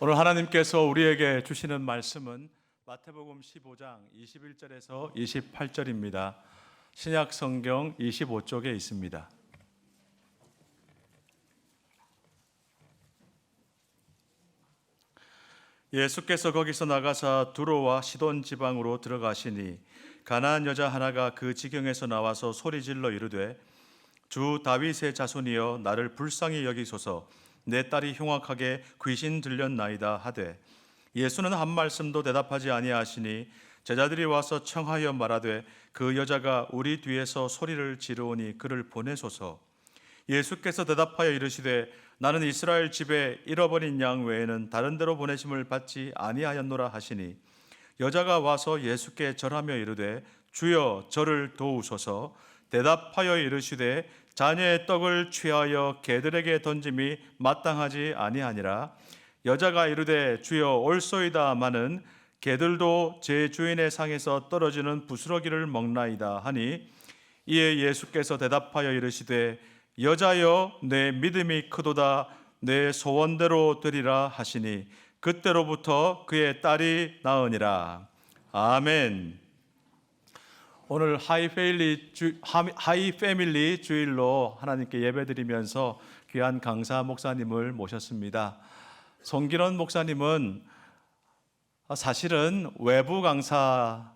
오늘 하나님께서 우리에게 주시는 말씀은 마태복음 15장 21절에서 28절입니다. 신약 성경 25쪽에 있습니다. 예수께서 거기서 나가사 두로와 시돈 지방으로 들어가시니 가나안 여자 하나가 그 지경에서 나와서 소리질러 이르되 주 다윗의 자손이여 나를 불쌍히 여기소서 내 딸이 흉악하게 귀신 들렸나이다 하되 예수는 한 말씀도 대답하지 아니하시니 제자들이 와서 청하여 말하되 그 여자가 우리 뒤에서 소리를 지르오니 그를 보내소서. 예수께서 대답하여 이르시되 나는 이스라엘 집에 잃어버린 양 외에는 다른 데로 보내심을 받지 아니하였노라 하시니 여자가 와서 예수께 절하며 이르되 주여 저를 도우소서. 대답하여 이르시되 자녀의 떡을 취하여 개들에게 던짐이 마땅하지 아니하니라. 여자가 이르되 주여 옳소이다마는 개들도 제 주인의 상에서 떨어지는 부스러기를 먹나이다 하니 이에 예수께서 대답하여 이르시되 여자여 내 믿음이 크도다 내 소원대로 되리라 하시니 그때로부터 그의 딸이 나으니라. 아멘. 오늘 하이패밀리 주일로 하나님께 예배드리면서 귀한 강사 목사님을 모셨습니다. 송기론 목사님은 사실은 외부 강사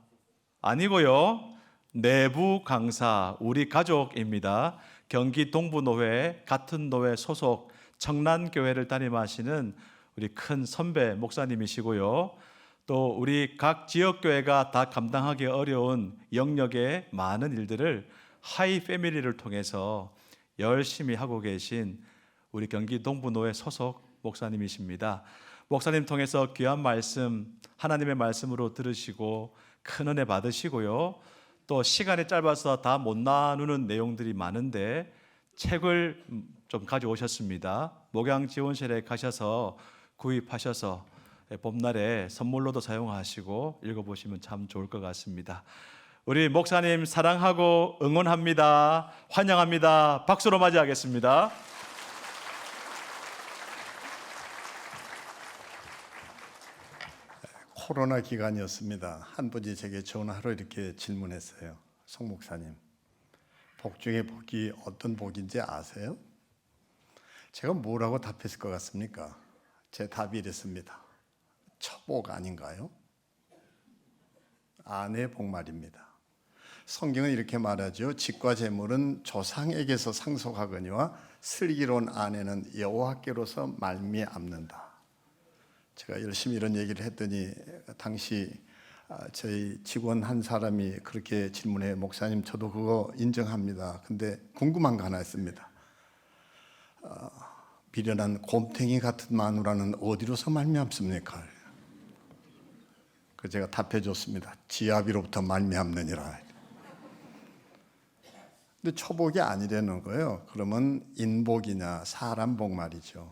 아니고요, 내부 강사, 우리 가족입니다. 경기 동부노회 같은 노회 소속 청란교회를 담임하시는 우리 큰 선배 목사님이시고요, 또 우리 각 지역교회가 다 감당하기 어려운 영역의 많은 일들을 하이패밀리를 통해서 열심히 하고 계신 우리 경기 동부노회 소속 목사님이십니다. 목사님 통해서 귀한 말씀, 하나님의 말씀으로 들으시고 큰 은혜 받으시고요, 또 시간이 짧아서 다 못 나누는 내용들이 많은데 책을 좀 가져오셨습니다. 목양지원실에 가셔서 구입하셔서 봄날에 선물로도 사용하시고 읽어보시면 참 좋을 것 같습니다. 우리 목사님 사랑하고 응원합니다. 환영합니다. 박수로 맞이하겠습니다. 코로나 기간이었습니다. 한 분이 제게 전화로 이렇게 질문했어요. 송 목사님, 복 중에 복이 어떤 복인지 아세요? 제가 뭐라고 답했을 것 같습니까? 제 답이 이랬습니다. 처복 아닌가요? 아내 복 말입니다. 성경은 이렇게 말하죠. 집과 재물은 조상에게서 상속하거니와 슬기로운 아내는 여호와께로서 말미암는다. 제가 열심히 이런 얘기를 했더니 당시 저희 직원 한 사람이 그렇게 질문해, 목사님 저도 그거 인정합니다. 근데 궁금한 거 하나 있습니다. 미련한 곰탱이 같은 마누라는 어디로서 말미암습니까? 그 제가 답해줬습니다. 지아비로부터 말미암느니라. 근데 초복이 아니라는 거예요. 그러면 인복이냐 사람 복 말이죠.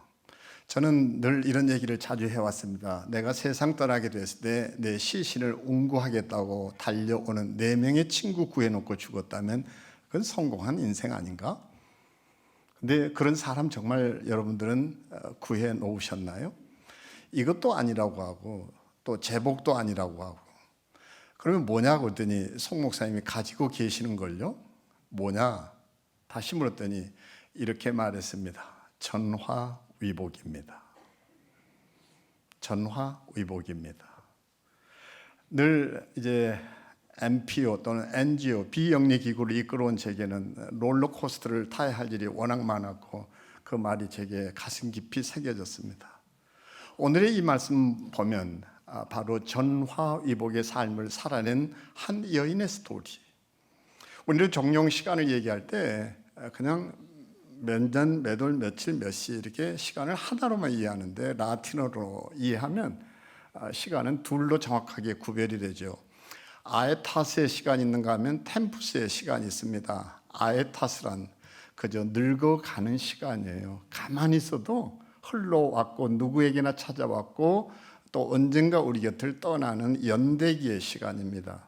저는 늘 이런 얘기를 자주 해왔습니다. 내가 세상 떠나게 됐을 때 내 시신을 운구하겠다고 달려오는 4명의 친구 구해놓고 죽었다면 그건 성공한 인생 아닌가? 근데 그런 사람 정말 여러분들은 구해 놓으셨나요? 이것도 아니라고 하고 또 제복도 아니라고 하고 그러면 뭐냐고 했더니 송 목사님이 가지고 계시는 걸요? 뭐냐? 다시 물었더니 이렇게 말했습니다. 전화위복입니다. 전화위복입니다. 늘 이제 NPO 또는 NGO 비영리 기구를 이끌어온 제게는 롤러코스터를 타야 할 일이 워낙 많았고 그 말이 제게 가슴 깊이 새겨졌습니다. 오늘의 이 말씀 보면 바로 전화위복의 삶을 살아낸 한 여인의 스토리. 우리는 종종 시간을 얘기할 때 그냥 몇 년, 몇 월, 며칠, 몇 시 이렇게 시간을 하나로만 이해하는데 라틴어로 이해하면 시간은 둘로 정확하게 구별이 되죠. 아에타스의 시간이 있는가 하면 템푸스의 시간이 있습니다. 아에타스란 그저 늙어가는 시간이에요. 가만히 있어도 흘러왔고 누구에게나 찾아왔고 또 언젠가 우리 곁을 떠나는 연대기의 시간입니다.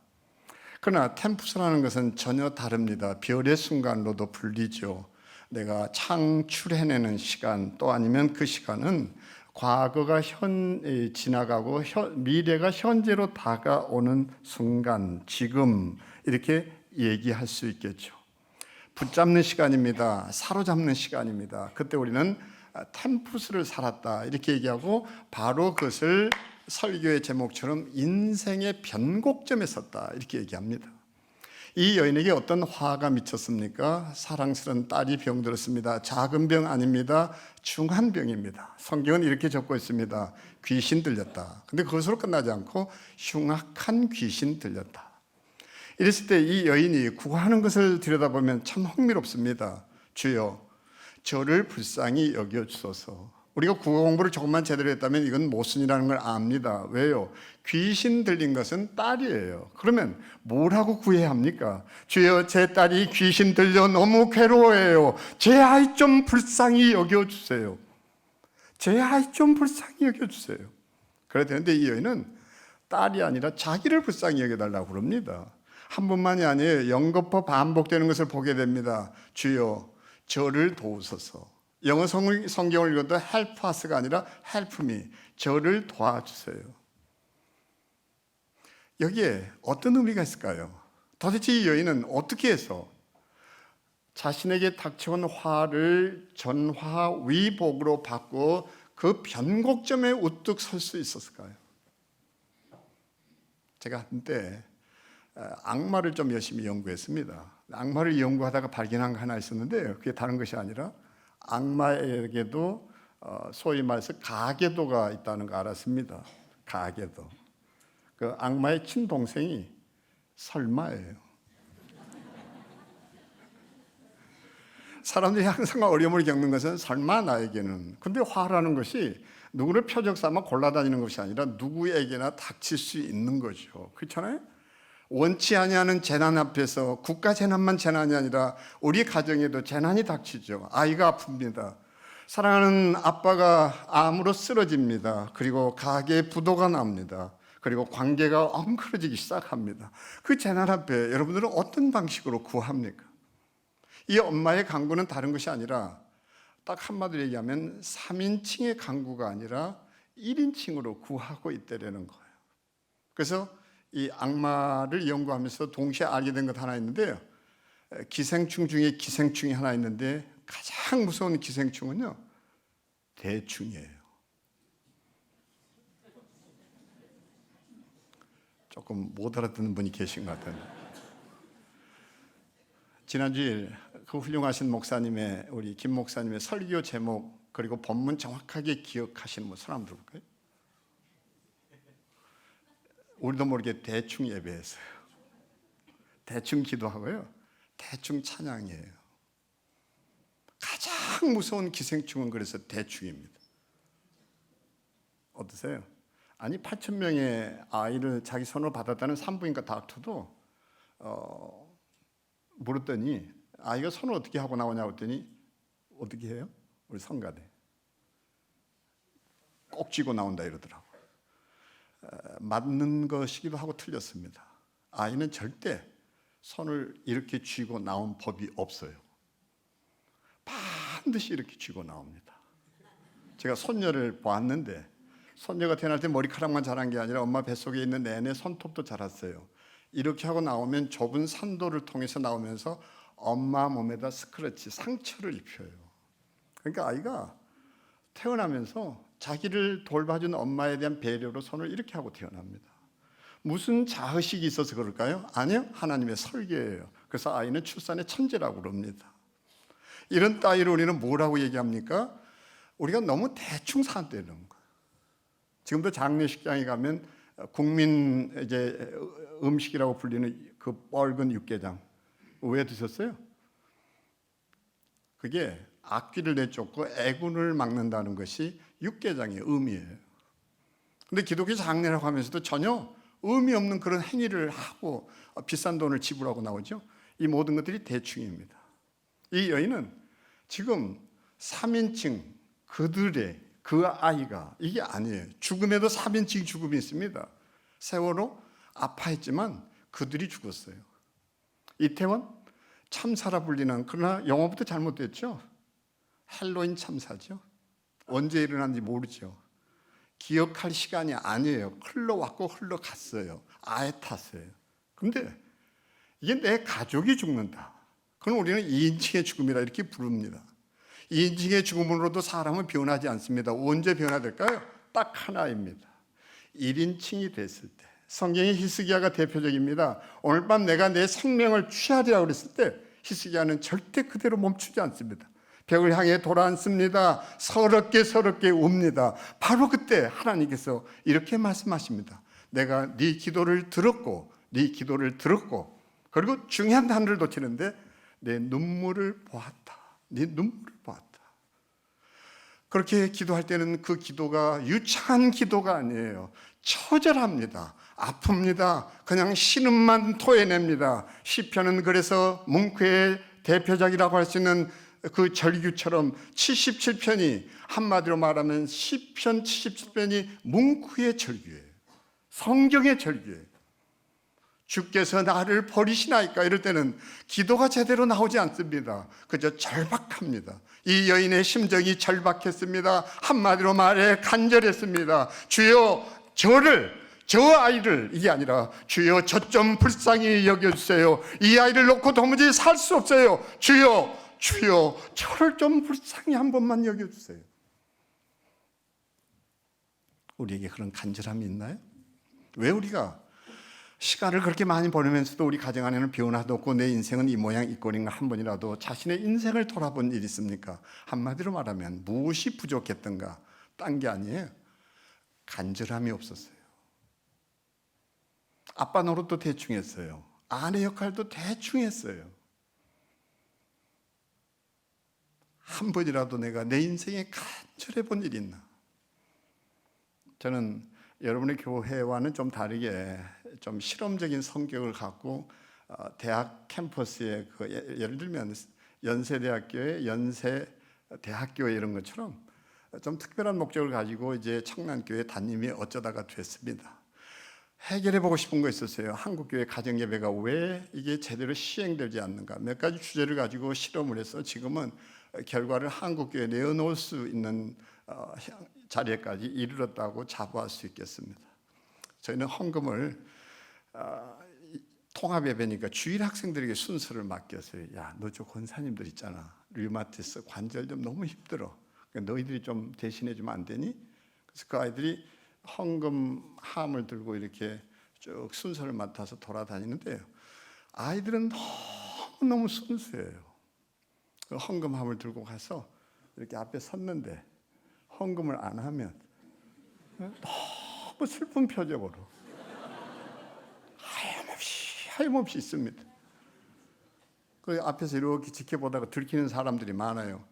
그러나 템푸스라는 것은 전혀 다릅니다. 별의 순간으로도 불리죠. 내가 창출해내는 시간, 또 아니면 그 시간은 과거가 지나가고 미래가 현재로 다가오는 순간, 지금 이렇게 얘기할 수 있겠죠. 붙잡는 시간입니다. 사로잡는 시간입니다. 그때 우리는 템푸스를 살았다 이렇게 얘기하고, 바로 그것을 설교의 제목처럼 인생의 변곡점에 섰다 이렇게 얘기합니다. 이 여인에게 어떤 화가 미쳤습니까? 사랑스러운 딸이 병들었습니다. 작은 병 아닙니다. 중한 병입니다. 성경은 이렇게 적고 있습니다. 귀신 들렸다. 근데 그것으로 끝나지 않고 흉악한 귀신 들렸다. 이랬을 때 이 여인이 구하는 것을 들여다보면 참 흥미롭습니다. 주여, 저를 불쌍히 여겨주소서. 우리가 국어 공부를 조금만 제대로 했다면 이건 모순이라는 걸 압니다. 왜요? 귀신 들린 것은 딸이에요. 그러면 뭐라고 구해야 합니까? 주여, 제 딸이 귀신 들려 너무 괴로워해요. 제 아이 좀 불쌍히 여겨주세요. 제 아이 좀 불쌍히 여겨주세요. 그래야 되는데 이 여인은 딸이 아니라 자기를 불쌍히 여겨달라고 그럽니다. 한 번만이 아니에요. 연거푸 반복되는 것을 보게 됩니다. 주여, 저를 도우소서. 영어 성경을 읽어도 help us가 아니라 help me. 저를 도와주세요. 여기에 어떤 의미가 있을까요? 도대체 이 여인은 어떻게 해서 자신에게 닥쳐온 화를 전화위복으로 바꾸어 그 변곡점에 우뚝 설 수 있었을까요? 제가 한때 악마를 좀 열심히 연구했습니다. 악마를 연구하다가 발견한 거 하나 있었는데, 그게 다른 것이 아니라 악마에게도 소위 말해서 가계도가 있다는 거 알았습니다. 가계도. 그 악마의 친동생이 설마예요. 사람들이 항상 어려움을 겪는 것은 설마 나에게는. 근데 화라는 것이 누구를 표적 삼아 골라다니는 것이 아니라 누구에게나 닥칠 수 있는 거죠. 그렇잖아요? 원치 아니하는 재난 앞에서 국가 재난만 재난이 아니라 우리 가정에도 재난이 닥치죠. 아이가 아픕니다. 사랑하는 아빠가 암으로 쓰러집니다. 그리고 가게에 부도가 납니다. 그리고 관계가 엉클어지기 시작합니다. 그 재난 앞에 여러분들은 어떤 방식으로 구합니까? 이 엄마의 간구는 다른 것이 아니라 딱 한마디로 얘기하면 3인칭의 간구가 아니라 1인칭으로 구하고 있다는 거예요. 그래서 이 악마를 연구하면서 동시에 알게 된 것 하나 있는데요. 기생충 중에 기생충이 하나 있는데 가장 무서운 기생충은요, 대충이에요. 조금 못 알아듣는 분이 계신 것 같아요. 지난주일 그 훌륭하신 목사님의, 우리 김 목사님의 설교 제목 그리고 본문 정확하게 기억하시는 분 손 한번 들어볼까요? 우리도 모르게 대충 예배했어요. 대충 기도하고요, 대충 찬양이에요. 가장 무서운 기생충은 그래서 대충입니다. 어떠세요? 아니 8,000명의 아이를 자기 손으로 받았다는 산부인과 닥터도 물었더니 아이가 손을 어떻게 하고 나오냐고 했더니 어떻게 해요? 우리 성가대 꼭 쥐고 나온다 이러더라고요. 맞는 것이기도 하고 틀렸습니다. 아이는 절대 손을 이렇게 쥐고 나온 법이 없어요. 반드시 이렇게 쥐고 나옵니다. 제가 손녀를 보았는데 손녀가 태어날 때 머리카락만 자란 게 아니라 엄마 뱃속에 있는 내내 손톱도 자랐어요. 이렇게 하고 나오면 좁은 산도를 통해서 나오면서 엄마 몸에다 스크래치, 상처를 입혀요. 그러니까 아이가 태어나면서 자기를 돌봐준 엄마에 대한 배려로 손을 이렇게 하고 태어납니다. 무슨 자의식이 있어서 그럴까요? 아니요, 하나님의 설계예요. 그래서 아이는 출산의 천재라고 그럽니다. 이런 따위를 우리는 뭐라고 얘기합니까? 우리가 너무 대충 산다는 거예요. 지금도 장례식장에 가면 국민 이제 음식이라고 불리는 그 뻘건 육개장, 왜 드셨어요? 그게 악귀를 내쫓고 애군을 막는다는 것이 육개장의 의미예요. 근데 기독교 장례라고 하면서도 전혀 의미 없는 그런 행위를 하고 비싼 돈을 지불하고 나오죠. 이 모든 것들이 대충입니다. 이 여인은 지금 3인칭 그들의 그 아이가 이게 아니에요. 죽음에도 3인칭 죽음이 있습니다. 세월호 아파했지만 그들이 죽었어요. 이태원 참사라 불리는, 그러나 영어부터 잘못됐죠. 헬로윈 참사죠. 언제 일어났는지 모르죠. 기억할 시간이 아니에요. 흘러왔고 흘러갔어요. 아예 탔어요. 근데 이게 내 가족이 죽는다. 그건 우리는 2인칭의 죽음이라 이렇게 부릅니다. 2인칭의 죽음으로도 사람은 변하지 않습니다. 언제 변화될까요? 딱 하나입니다. 1인칭이 됐을 때. 성경의 히스기야가 대표적입니다. 오늘 밤 내가 내 생명을 취하리라고 그랬을 때 히스기야는 절대 그대로 멈추지 않습니다. 벽을 향해 돌아앉습니다. 서럽게 웁니다. 바로 그때 하나님께서 이렇게 말씀하십니다. 내가 네 기도를 들었고 그리고 중요한 단어를 놓치는데 내 눈물을 보았다. 네 눈물을 보았다. 그렇게 기도할 때는 그 기도가 유창한 기도가 아니에요. 처절합니다. 아픕니다. 그냥 신음만 토해냅니다. 시편은 그래서 뭉크의 대표작이라고 할 수 있는 그 절규처럼 77편이 한마디로 말하면 시편 77편이 뭉크의 절규예요. 성경의 절규예요. 주께서 나를 버리시나이까 이럴 때는 기도가 제대로 나오지 않습니다. 그저 절박합니다. 이 여인의 심정이 절박했습니다. 한마디로 말해 간절했습니다. 주여 저 아이를, 이게 아니라 주여 저 좀 불쌍히 여겨주세요. 이 아이를 놓고 도무지 살 수 없어요. 주여 저를 좀 불쌍히 한 번만 여겨주세요. 우리에게 그런 간절함이 있나요? 왜 우리가 시간을 그렇게 많이 보내면서도 우리 가정 안에는 변화도 없고 내 인생은 이 모양 이 꼴인가 한 번이라도 자신의 인생을 돌아본 일이 있습니까? 한마디로 말하면 무엇이 부족했던가? 딴 게 아니에요. 간절함이 없었어요. 아빠 노릇도 대충 했어요. 아내 역할도 대충 했어요. 한 번이라도 내가 내 인생에 간절해 본 일이 있나? 저는 여러분의 교회와는 좀 다르게 좀 실험적인 성격을 갖고 대학 캠퍼스에 예를 들면 연세대학교의 연세대학교 이런 것처럼 좀 특별한 목적을 가지고 이제 청남교회 담임이 어쩌다가 됐습니다. 해결해 보고 싶은 거 있었어요. 한국교회 가정예배가 왜 이게 제대로 시행되지 않는가? 몇 가지 주제를 가지고 실험을 해서 지금은 결과를 한국교회에 내어놓을 수 있는 자리에까지 이르렀다고 자부할 수 있겠습니다. 저희는 헌금을 통합예배니까 주일 학생들에게 순서를 맡겼어요. 야, 너 저 권사님들 있잖아. 류마티스, 관절염 너무 힘들어. 그러니까 너희들이 좀 대신해 주면 안 되니? 그래서 그 아이들이 헌금 함을 들고 이렇게 쭉 순서를 맡아서 돌아다니는데요. 아이들은 너무 순수해요. 그 헌금함을 들고 가서 이렇게 앞에 섰는데 헌금을 안 하면 너무 슬픈 표정으로 하염없이 있습니다. 그 앞에서 이렇게 지켜보다가 들키는 사람들이 많아요.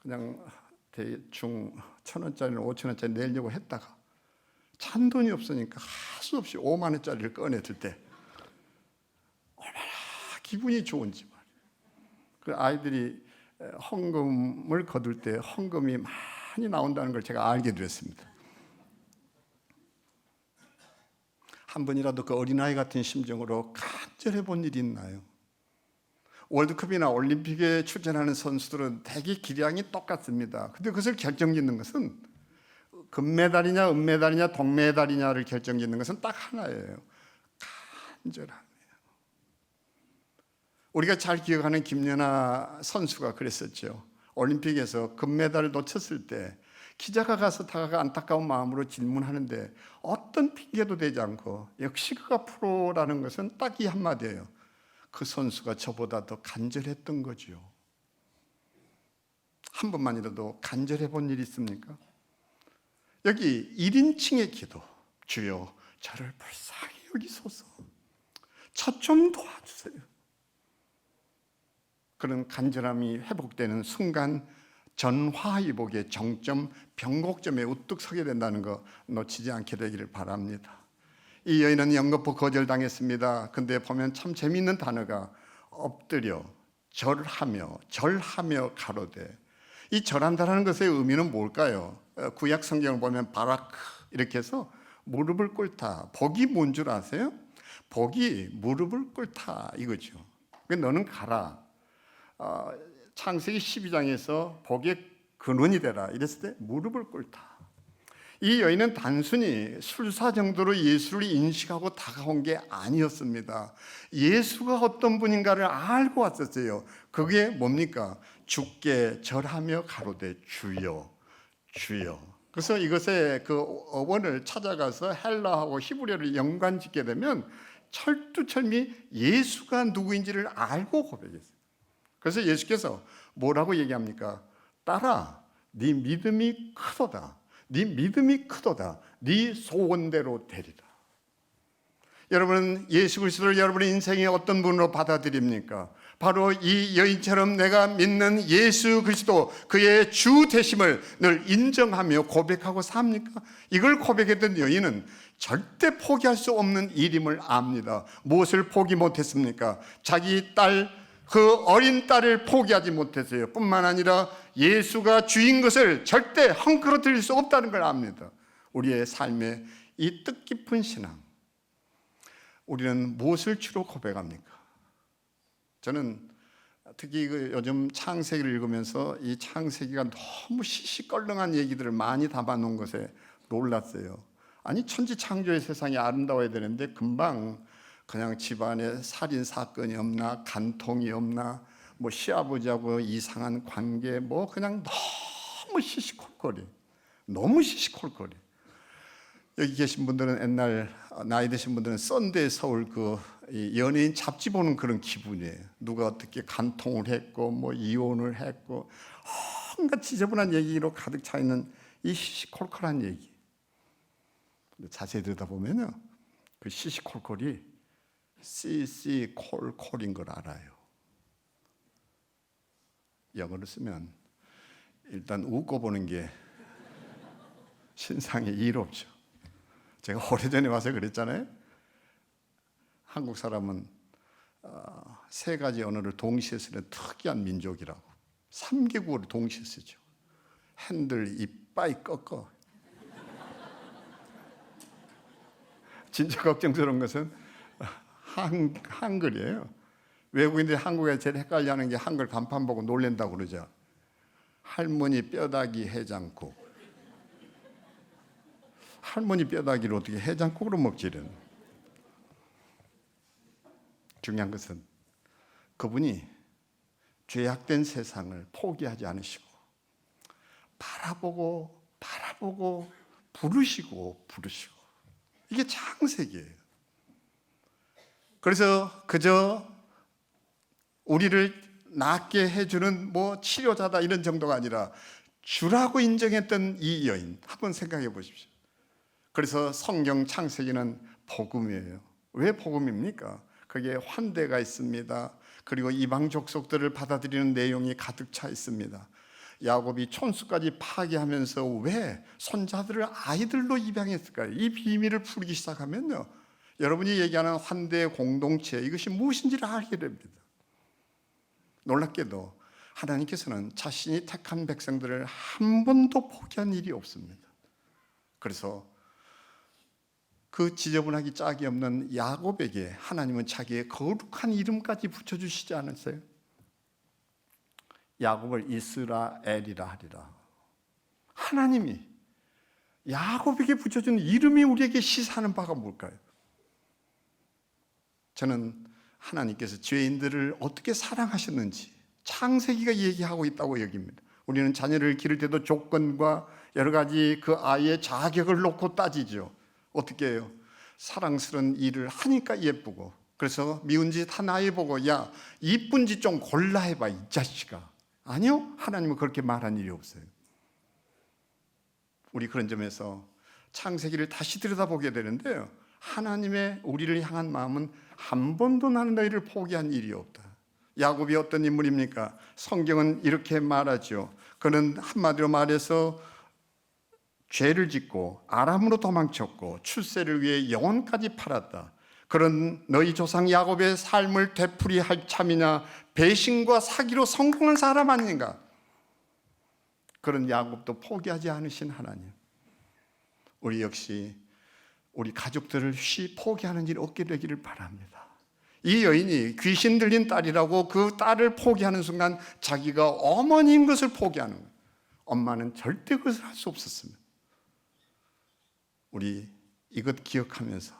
그냥 대충 1,000원짜리는 5,000원짜리 내려고 했다가 잔돈이 없으니까 할 수 없이 5만 원짜리를 꺼내들 때 얼마나 기분이 좋은지 말이에요. 그 아이들이 헌금을 거둘 때 헌금이 많이 나온다는 걸 제가 알게 됐습니다. 한 번이라도 그 어린아이 같은 심정으로 간절해 본 일이 있나요? 월드컵이나 올림픽에 출전하는 선수들은 대개 기량이 똑같습니다. 근데 그것을 결정짓는 것은 금메달이냐 은메달이냐 동메달이냐를 결정짓는 것은 딱 하나예요. 간절함이에요. 우리가 잘 기억하는 김연아 선수가 그랬었죠. 올림픽에서 금메달을 놓쳤을 때 기자가 가서 다가가 안타까운 마음으로 질문하는데 어떤 핑계도 대지 않고 역시 그가 프로라는 것은 딱 이 한마디예요. 그 선수가 저보다 더 간절했던 거죠. 한 번만이라도 간절해 본 일이 있습니까? 여기 1인칭의 기도. 주여 저를 불쌍히 여기소서. 저 좀 도와주세요. 그런 간절함이 회복되는 순간 전화위복의 정점, 변곡점에 우뚝 서게 된다는 거 놓치지 않게 되기를 바랍니다. 이 여인은 연거푸 거절당했습니다. 근데 보면 참 재미있는 단어가 엎드려 절하며 가로되, 이 절한다라는 것의 의미는 뭘까요? 구약 성경을 보면 바라크 이렇게 해서 무릎을 꿇다. 복이 뭔 줄 아세요? 복이 무릎을 꿇다 이거죠. 너는 가라. 창세기 12장에서 복의 근원이 되라. 이랬을 때 무릎을 꿇다. 이 여인은 단순히 술사 정도로 예수를 인식하고 다가온 게 아니었습니다. 예수가 어떤 분인가를 알고 왔었어요. 그게 뭡니까? 주께 절하며 가로되 주여, 주여. 그래서 이것의 그 어원을 찾아가서 헬라하고 히브리어를 연관짓게 되면 철두철미 예수가 누구인지를 알고 고백했어요. 그래서 예수께서 뭐라고 얘기합니까? 딸아, 네 믿음이 크도다. 네 믿음이 크도다. 네 소원대로 되리라. 여러분은 예수 그리스도를 여러분의 인생의 어떤 분으로 받아들입니까? 바로 이 여인처럼 내가 믿는 예수 그리스도, 그의 주 되심을 늘 인정하며 고백하고 삽니까? 이걸 고백했던 여인은 절대 포기할 수 없는 일임을 압니다. 무엇을 포기 못했습니까? 자기 딸, 그 어린 딸을 포기하지 못했어요. 뿐만 아니라 예수가 주인 것을 절대 헝클어뜨릴 수 없다는 걸 압니다. 우리의 삶의 이 뜻깊은 신앙, 우리는 무엇을 주로 고백합니까? 저는 특히 요즘 창세기를 읽으면서 이 창세기가 너무 시시껄렁한 얘기들을 많이 담아놓은 것에 놀랐어요. 아니, 천지창조의 세상이 아름다워야 되는데 금방 그냥 집안에 살인 사건이 없나, 간통이 없나, 뭐 시아버지하고 이상한 관계, 뭐 그냥 너무 시시콜콜이, 너무 시시콜콜이. 여기 계신 분들은 옛날 나이 드신 분들은 썬데이 서울 그 연예인 잡지 보는 그런 기분이에요. 누가 어떻게 간통을 했고, 뭐 이혼을 했고, 온갖 지저분한 얘기로 가득 차 있는 이 시시콜콜한 얘기. 자세히 들여다보면요, 그 시시콜콜이 시시콜콜인 걸 알아요. 영어로 쓰면 일단 웃고 보는 게 신상에 이롭죠. 제가 오래전에 와서 그랬잖아요. 한국 사람은 세 가지 언어를 동시에 쓰는 특이한 민족이라고. 3개국어를 동시에 쓰죠. 핸들, 이빠이 꺾어. 진짜 걱정스러운 것은 한글이에요. 외국인들이 한국에 제일 헷갈려하는 게 한글 간판 보고 놀랜다고 그러죠. 할머니 뼈다귀 해장국. 할머니 뼈다귀를 어떻게 해장국으로 먹지? 이런. 중요한 것은 그분이 죄악된 세상을 포기하지 않으시고 바라보고 부르시고 이게 창세기예요. 그래서 그저 우리를 낫게 해주는 뭐 치료자다 이런 정도가 아니라 주라고 인정했던 이 여인, 한번 생각해 보십시오. 그래서 성경 창세기는 복음이에요. 왜 복음입니까? 거기에 환대가 있습니다. 그리고 이방 족속들을 받아들이는 내용이 가득 차 있습니다. 야곱이 촌수까지 파괴하면서 왜 손자들을 아이들로 입양했을까요? 이 비밀을 풀기 시작하면요, 여러분이 얘기하는 환대 공동체, 이것이 무엇인지를 알게 됩니다. 놀랍게도 하나님께서는 자신이 택한 백성들을 한 번도 포기한 일이 없습니다. 그래서 그 지저분하기 짝이 없는 야곱에게 하나님은 자기의 거룩한 이름까지 붙여주시지 않았어요? 야곱을 이스라엘이라 하리라. 하나님이 야곱에게 붙여준 이름이 우리에게 시사하는 바가 뭘까요? 저는 하나님께서 죄인들을 어떻게 사랑하셨는지 창세기가 얘기하고 있다고 여깁니다. 우리는 자녀를 기를 때도 조건과 여러 가지 그 아이의 자격을 놓고 따지죠. 어떻게 해요? 사랑스러운 일을 하니까 예쁘고, 그래서 미운 짓 하나 해보고, 야, 이쁜 짓 좀 골라 해봐 이 자식아. 아니요, 하나님은 그렇게 말한 일이 없어요. 우리 그런 점에서 창세기를 다시 들여다보게 되는데요, 하나님의 우리를 향한 마음은 한 번도 나는 너희를 포기한 일이 없다. 야곱이 어떤 인물입니까? 성경은 이렇게 말하죠. 그는 한마디로 말해서 죄를 짓고 아람으로 도망쳤고 출세를 위해 영혼까지 팔았다. 그런 너희 조상 야곱의 삶을 되풀이할 참이냐? 배신과 사기로 성공한 사람 아닌가? 그런 야곱도 포기하지 않으신 하나님, 우리 역시 우리 가족들을 쉬 포기하는 일 없게 되기를 바랍니다. 이 여인이 귀신 들린 딸이라고 그 딸을 포기하는 순간 자기가 어머니인 것을 포기하는 거예요. 엄마는 절대 그것을 할 수 없었습니다. 우리 이것 기억하면서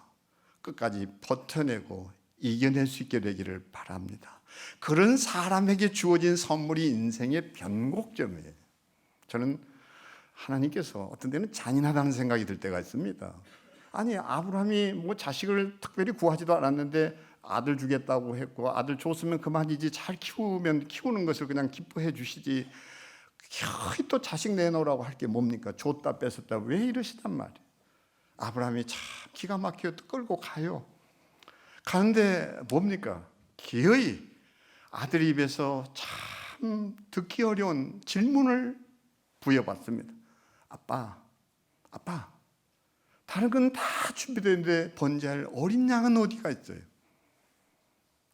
끝까지 버텨내고 이겨낼 수 있게 되기를 바랍니다. 그런 사람에게 주어진 선물이 인생의 변곡점이에요. 저는 하나님께서 어떤 때는 잔인하다는 생각이 들 때가 있습니다. 아니, 아브라함이 뭐 자식을 특별히 구하지도 않았는데 아들 주겠다고 했고, 아들 줬으면 그만이지, 잘 키우면 키우는 것을 그냥 기뻐해 주시지, 또 자식 내놓으라고 할 게 뭡니까? 줬다 뺏었다 왜 이러시단 말이에요. 아브라함이 참 기가 막혀 끌고 가요. 가는데 뭡니까? 기어이 아들 입에서 참 듣기 어려운 질문을 부여받습니다. 아빠, 다른 건 다 준비되는데 번제할 어린 양은 어디가 있어요?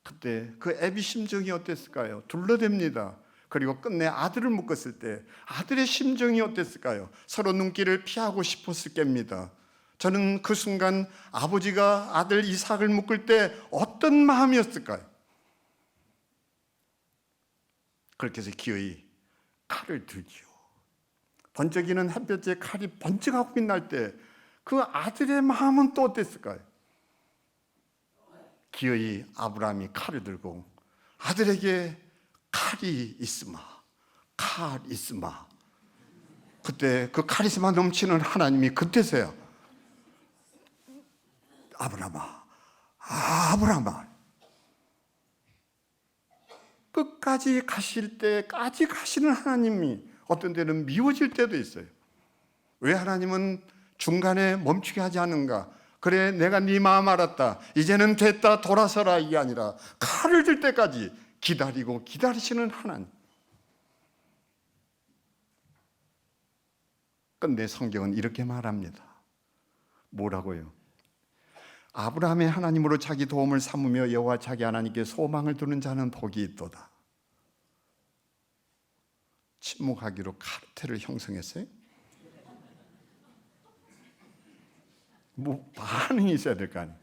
그때 그 애비 심정이 어땠을까요? 둘러댑니다. 그리고 끝내 아들을 묶었을 때 아들의 심정이 어땠을까요? 서로 눈길을 피하고 싶었을 겁니다. 저는 그 순간 아버지가 아들 이삭을 묶을 때 어떤 마음이었을까요? 그렇게 해서 기어이 칼을 들지요. 번쩍이는 햇볕에 칼이 번쩍하고 빛날 때 그 아들의 마음은 또 어땠을까요? 기어이 아브라함이 칼을 들고 아들에게 칼이 있으마, 칼 있으마. 그때 그 카리스마 넘치는 하나님이 그때서야 아브라함아 끝까지 가실 때까지 가시는 하나님이 어떤 때는 미워질 때도 있어요. 왜 하나님은 중간에 멈추게 하지 않는가? 그래, 내가 네 마음 알았다, 이제는 됐다, 돌아서라, 이게 아니라 칼을 들 때까지 기다리고 기다리시는 하나님. 근데 성경은 이렇게 말합니다. 뭐라고요? 아브라함의 하나님으로 자기 도움을 삼으며 여호와 자기 하나님께 소망을 두는 자는 복이 있도다. 침묵하기로 카르텔을 형성했어요? 뭐 반응이 있어야 될 거 아니에요.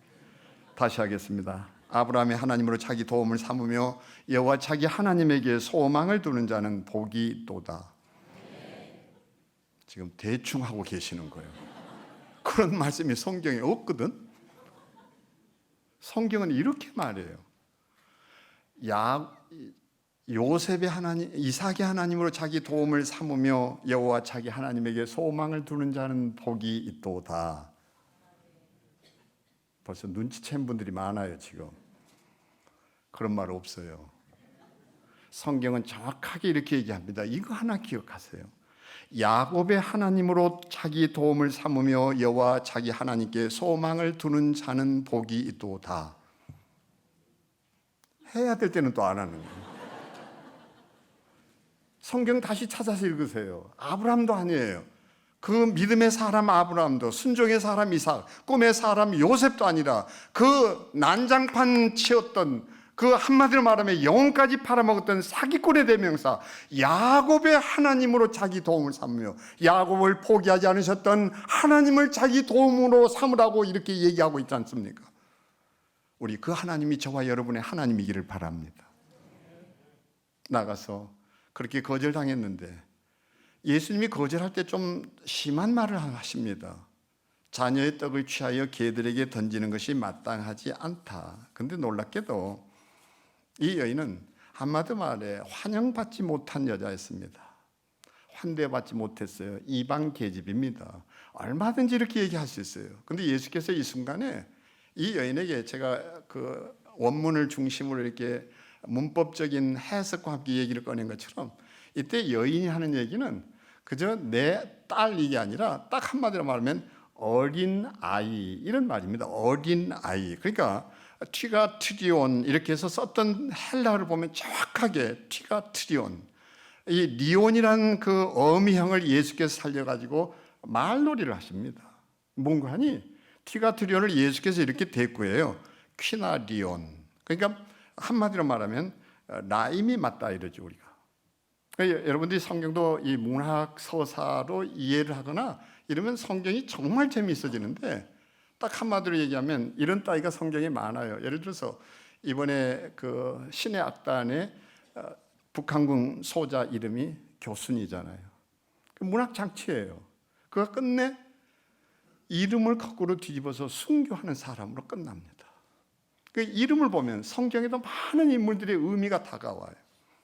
다시 하겠습니다. 아브라함의 하나님으로 자기 도움을 삼으며 여호와 자기 하나님에게 소망을 두는 자는 복이 있도다. 지금 대충 하고 계시는 거예요. 그런 말씀이 성경에 없거든. 성경은 이렇게 말해요. 요셉의 하나님, 이삭의 하나님으로 자기 도움을 삼으며 여호와 자기 하나님에게 소망을 두는 자는 복이 있도다. 벌써 눈치챈 분들이 많아요. 지금 그런 말 없어요. 성경은 정확하게 이렇게 얘기합니다. 이거 하나 기억하세요. 야곱의 하나님으로 자기 도움을 삼으며 여호와 자기 하나님께 소망을 두는 자는 복이 있도다. 해야 될 때는 또 안 하는 거예요. 성경 다시 찾아서 읽으세요. 아브라함도 아니에요. 그 믿음의 사람 아브라함도, 순종의 사람 이삭, 꿈의 사람 요셉도 아니라 그 난장판 치었던, 그 한마디로 말하면 영혼까지 팔아먹었던 사기꾼의 대명사 야곱의 하나님으로 자기 도움을 삼으며 야곱을 포기하지 않으셨던 하나님을 자기 도움으로 삼으라고 이렇게 얘기하고 있지 않습니까? 우리 그 하나님이 저와 여러분의 하나님이기를 바랍니다. 나가서 그렇게 거절당했는데 예수님이 거절할 때 좀 심한 말을 하십니다. 자녀의 떡을 취하여 개들에게 던지는 것이 마땅하지 않다. 근데 놀랍게도 이 여인은 한마디로 말해 환영받지 못한 여자였습니다. 환대받지 못했어요. 이방 계집입니다. 얼마든지 이렇게 얘기할 수 있어요. 근데 예수께서 이 순간에 이 여인에게, 제가 그 원문을 중심으로 이렇게 문법적인 해석과 함께 얘기를 꺼낸 것처럼 이때 여인이 하는 얘기는 그저 내 딸 이게 아니라 딱 한마디로 말하면 어린 아이, 이런 말입니다. 어린 아이. 그러니까 튀가트리온 이렇게 해서 썼던 헬라어를 보면 정확하게 튀가트리온, 이 리온이라는 그 어미형을 예수께서 살려가지고 말놀이를 하십니다. 뭔가 하니 튀가트리온을 예수께서 이렇게 대꾸해요. 퀴나리온. 그러니까 한마디로 말하면 라임이 맞다 이러죠, 우리가. 그러니까 여러분들이 성경도 이 문학 서사로 이해를 하거나 이러면 성경이 정말 재미있어지는데, 딱 한마디로 얘기하면 이런 따위가 성경에 많아요. 예를 들어서 이번에 그 신의 악단의 북한군 소자 이름이 교순이잖아요. 문학 장치예요. 그가 끝내 이름을 거꾸로 뒤집어서 순교하는 사람으로 끝납니다. 그 이름을 보면 성경에도 많은 인물들의 의미가 다가와요.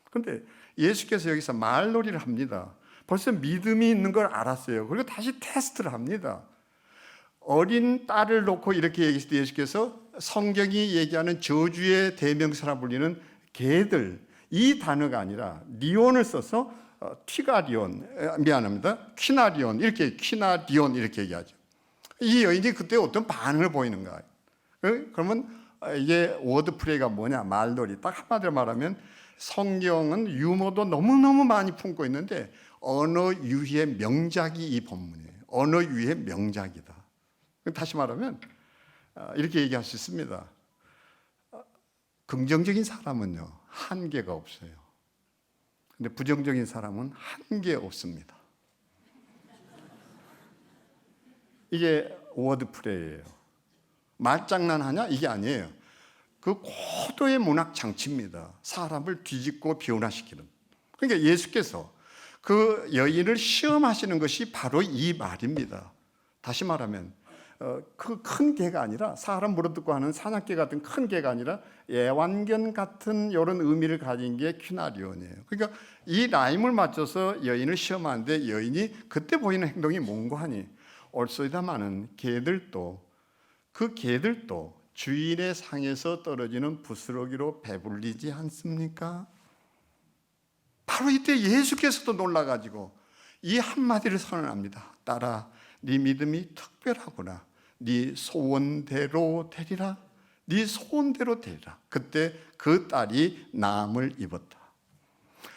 그런데 예수께서 여기서 말놀이를 합니다. 벌써 믿음이 있는 걸 알았어요. 그리고 다시 테스트를 합니다. 어린 딸을 놓고 이렇게 얘기했을 때 예수께서 성경이 얘기하는 저주의 대명사라 불리는 개들, 이 단어가 아니라 리온을 써서 퀴나리온 이렇게 퀴나리온 이렇게 얘기하죠. 이 여인이 그때 어떤 반응을 보이는 거예요. 그러면 이게 워드플레이가 뭐냐? 말놀이. 딱 한마디로 말하면 성경은 유머도 너무너무 많이 품고 있는데 언어 유희의 명작이 이 본문이에요. 언어 유희의 명작이다. 다시 말하면 이렇게 얘기할 수 있습니다. 긍정적인 사람은요, 한계가 없어요. 근데 부정적인 사람은 한계 없습니다. 이게 워드플레이예요. 말장난하냐? 이게 아니에요. 그 고도의 문학 장치입니다. 사람을 뒤집고 변화시키는. 그러니까 예수께서 그 여인을 시험하시는 것이 바로 이 말입니다. 다시 말하면 그 큰 개가 아니라 사람 물어뜯고 하는 사냥개 같은 큰 개가 아니라 애완견 같은 이런 의미를 가진 게 퀴나리온이에요. 그러니까 이 라임을 맞춰서 여인을 시험하는데 여인이 그때 보이는 행동이 뭔고 하니 올소이다마는 그 개들도 주인의 상에서 떨어지는 부스러기로 배불리지 않습니까? 바로 이때 예수께서도 놀라가지고 이 한마디를 선언합니다. 딸아, 네 믿음이 특별하구나. 네 소원대로 되리라. 네 소원대로 되리라. 그때 그 딸이 나음을 입었다.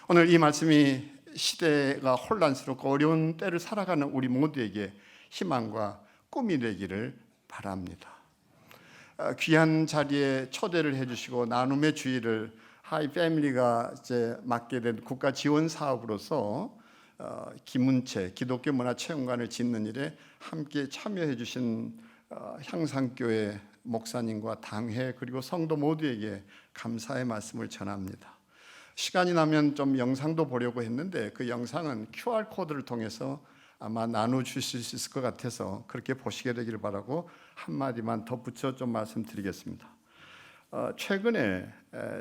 오늘 이 말씀이 시대가 혼란스럽고 어려운 때를 살아가는 우리 모두에게 희망과 꿈이 되기를 바랍니다. 귀한 자리에 초대를 해주시고 나눔의 주의를 하이 패밀리가 이제 맡게 된 국가 지원 사업으로서 기문체 기독교 문화 체험관을 짓는 일에 함께 참여해 주신 향상교회 목사님과 당회 그리고 성도 모두에게 감사의 말씀을 전합니다. 시간이 나면 좀 영상도 보려고 했는데 그 영상은 QR 코드를 통해서 아마 나눠주실 수 있을 것 같아서 그렇게 보시게 되기를 바라고 한마디만 덧붙여 좀 말씀드리겠습니다. 최근에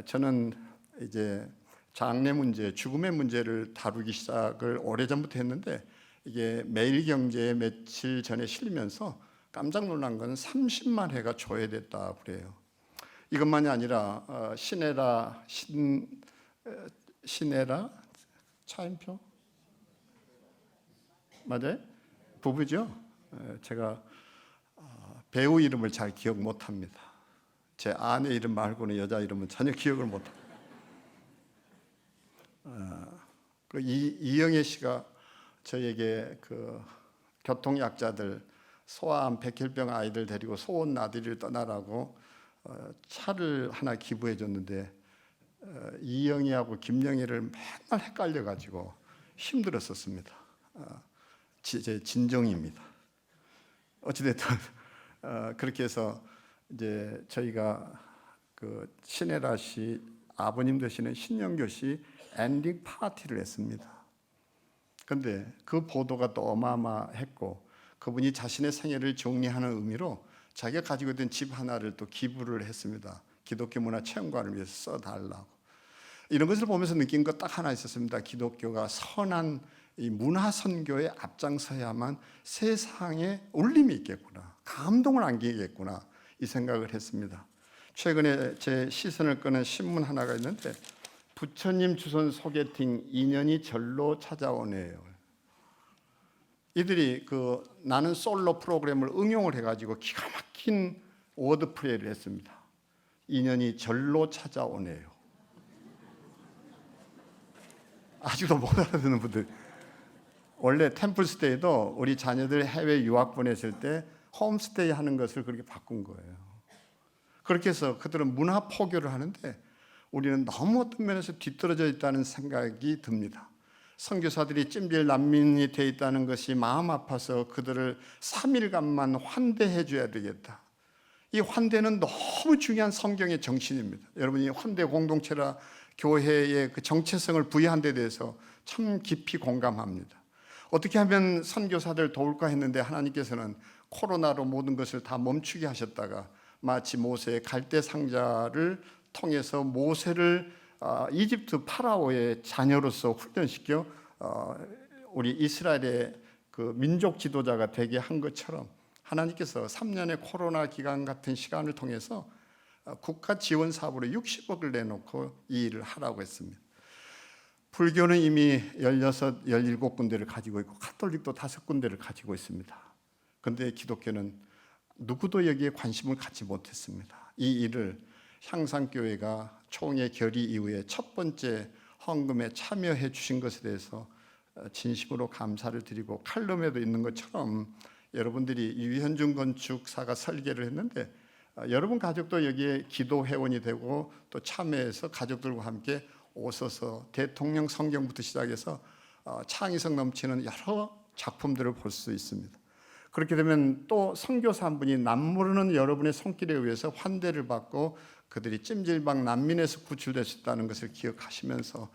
저는 이제 장래 문제, 죽음의 문제를 다루기 시작을 오래전부터 했는데 이게 매일경제에 며칠 전에 실리면서 깜짝 놀란 건 30만 회가 조회됐다 그래요. 이것만이 아니라 신혜라 차인표 맞아요? 부부죠? 제가 배우 이름을 잘 기억 못합니다. 제 아내 이름 말고는 여자 이름은 전혀 기억을 못합니다. 그 이영애 씨가 저에게 그 교통약자들 소아암 백혈병 아이들 데리고 소원 나들이를 떠나라고 차를 하나 기부해 줬는데 이영애하고 김영애를 맨날 헷갈려 가지고 힘들었었습니다. 제 진정입니다. 어찌됐든 그렇게 해서 이제 저희가 그 신혜라 씨 아버님 되시는 신영교 씨 엔딩 파티를 했습니다. 그런데 그 보도가 또 어마어마했고 그분이 자신의 생애를 정리하는 의미로 자기가 가지고 있던 집 하나를 또 기부를 했습니다. 기독교 문화 체험관을 위해서 써달라고. 이런 것을 보면서 느낀 것 딱 하나 있었습니다. 기독교가 선한 이 문화 선교에 앞장서야만 세상에 울림이 있겠구나, 감동을 안기겠구나 이 생각을 했습니다. 최근에 제 시선을 끄는 신문 하나가 있는데 부처님 주선 소개팅 인연이 절로 찾아오네요. 이들이 그 나는 솔로 프로그램을 응용을 해가지고 기가 막힌 워드플레이를 했습니다. 인연이 절로 찾아오네요. 아직도 못 알아듣는 분들. 원래 템플스테이도 우리 자녀들 해외 유학 보냈을 때 홈스테이 하는 것을 그렇게 바꾼 거예요. 그렇게 해서 그들은 문화 포교를 하는데 우리는 너무 어떤 면에서 뒤떨어져 있다는 생각이 듭니다. 선교사들이 찜질 난민이 돼 있다는 것이 마음 아파서 그들을 3일간만 환대해 줘야 되겠다. 이 환대는 너무 중요한 성경의 정신입니다. 여러분이 환대 공동체라 교회의 그 정체성을 부여한 데 대해서 참 깊이 공감합니다. 어떻게 하면 선교사들 도울까 했는데 하나님께서는 코로나로 모든 것을 다 멈추게 하셨다가 마치 모세의 갈대 상자를 통해서 모세를 이집트 파라오의 자녀로서 훈련시켜 우리 이스라엘의 그 민족 지도자가 되게 한 것처럼 하나님께서 3년의 코로나 기간 같은 시간을 통해서 국가 지원 사업으로 60억을 내놓고 이 일을 하라고 했습니다. 불교는 이미 16, 17군데를 가지고 있고 카톨릭도 5군데를 가지고 있습니다. 그런데 기독교는 누구도 여기에 관심을 갖지 못했습니다. 이 일을 향상교회가 총회 결의 이후에 첫 번째 헌금에 참여해 주신 것에 대해서 진심으로 감사를 드리고, 칼럼에도 있는 것처럼 여러분들이 유현중 건축사가 설계를 했는데 여러분 가족도 여기에 기도 회원이 되고 또 참여해서 가족들과 함께 오셔서 대통령 성경부터 시작해서 창의성 넘치는 여러 작품들을 볼 수 있습니다. 그렇게 되면 또 선교사 한 분이 남모르는 여러분의 손길에 의해서 환대를 받고 그들이 찜질방 난민에서 구출될 수 있다는 것을 기억하시면서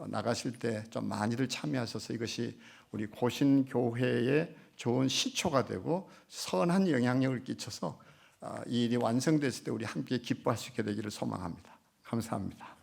나가실 때 좀 많이들 참여하셔서 이것이 우리 고신교회의 좋은 시초가 되고 선한 영향력을 끼쳐서 이 일이 완성됐을 때 우리 함께 기뻐할 수 있게 되기를 소망합니다. 감사합니다.